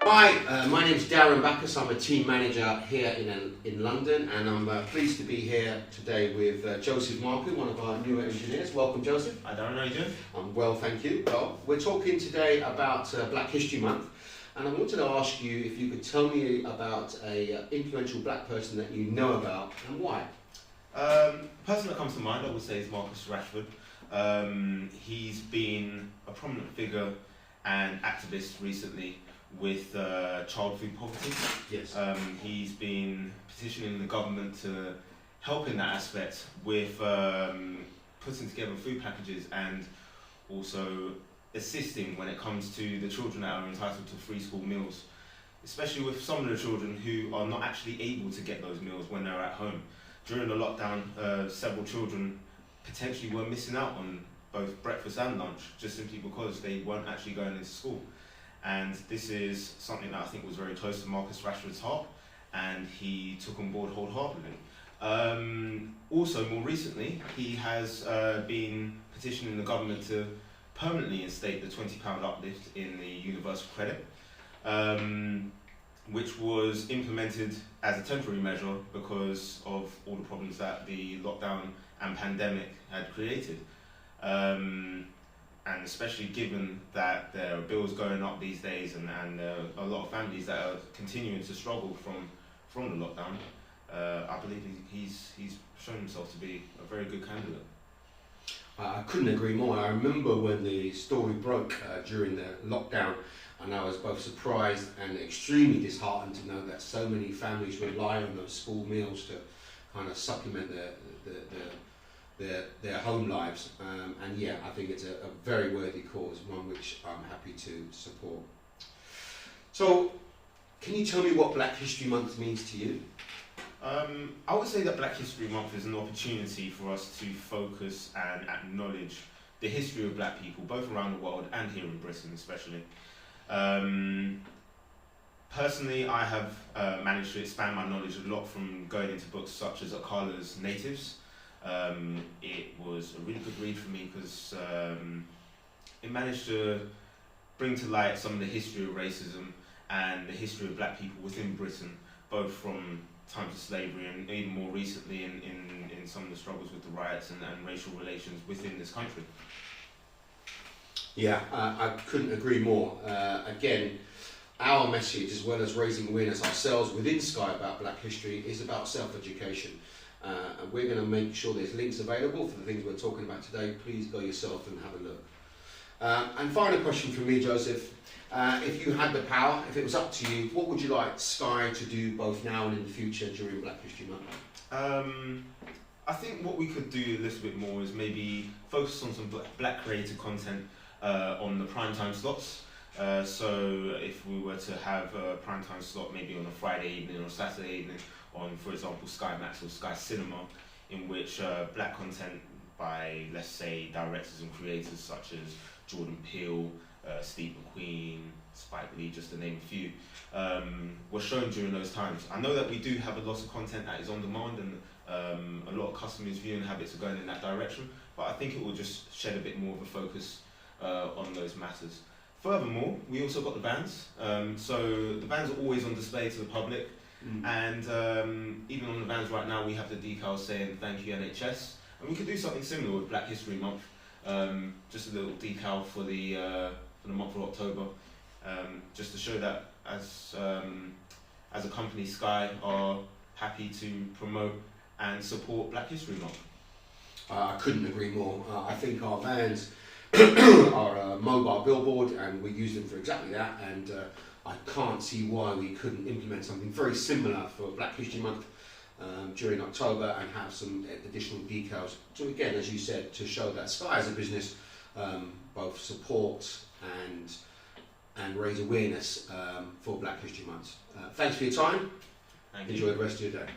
Hi, my name's Darren Backus. I'm a team manager here in London, and I'm pleased to be here today with Joseph Marku, one of our newer engineers. Welcome, Joseph. Hi Darren, how are you doing? I'm well, thank you. Well, we're talking today about Black History Month, and I wanted to ask you if you could tell me about a influential black person that you know about and why. Person that comes to mind, I would say, is Marcus Rashford. He's been a prominent figure and activist recently with child food poverty. Yes. He's been petitioning the government to help in that aspect with putting together food packages and also assisting when it comes to the children that are entitled to free school meals, especially with some of the children who are not actually able to get those meals when they're at home. During the lockdown, several children potentially were missing out on both breakfast and lunch just simply because they weren't actually going into school. And this is something that I think was very close to Marcus Rashford's heart, and he took on board wholeheartedly. Also, more recently, he has been petitioning the government to permanently instate the £20 uplift in the universal credit, which was implemented as a temporary measure because of all the problems that the lockdown and pandemic had created. And especially given that there are bills going up these days and a lot of families that are continuing to struggle from the lockdown, I believe he's shown himself to be a very good candidate. I couldn't agree more. I remember when the story broke during the lockdown, and I was both surprised and extremely disheartened to know that so many families rely on those school meals to kind of supplement their home lives. And yeah, I think it's a very worthy cause, one which I'm happy to support. So, can you tell me what Black History Month means to you? I would say that Black History Month is an opportunity for us to focus and acknowledge the history of black people, both around the world and here in Britain especially. Personally, I have managed to expand my knowledge a lot from going into books such as Akala's Natives. It was a really good read for me because it managed to bring to light some of the history of racism and the history of black people within Britain, both from times of slavery and even more recently in some of the struggles with the riots and racial relations within this country. Yeah, I couldn't agree more. Again, our message, as well as raising awareness ourselves within Sky about Black history, is about self-education. And we're going to make sure there's links available for the things we're talking about today. Please go yourself and have a look. And final question from me, Joseph. If you had the power, if it was up to you, what would you like Sky to do both now and in the future during Black History Month? I think what we could do a little bit more is maybe focus on some black created content on the primetime slots. So if we were to have a primetime slot maybe on a Friday evening or Saturday evening on, for example, Sky Max or Sky Cinema, in which black content by, let's say, directors and creators such as Jordan Peele, Steve McQueen, Spike Lee, just to name a few, were shown during those times. I know that we do have a lot of content that is on demand and a lot of customers' viewing habits are going in that direction, but I think it will just shed a bit more of a focus on those matters. Furthermore, we also got the bands. So the bands are always on display to the public, and even on the bands right now, we have the decals saying "Thank you NHS," and we could do something similar with Black History Month. Just a little decal for the month of October, just to show that as a company, Sky are happy to promote and support Black History Month. I couldn't agree more. I think our vans are a mobile billboard, and we use them for exactly that. And I can't see why we couldn't implement something very similar for Black History Month during October and have some additional decals. So again, as you said, to show that Sky as a business both supports and raise awareness for Black History Month. Thanks for your time. Thank you. Enjoy the rest of your day.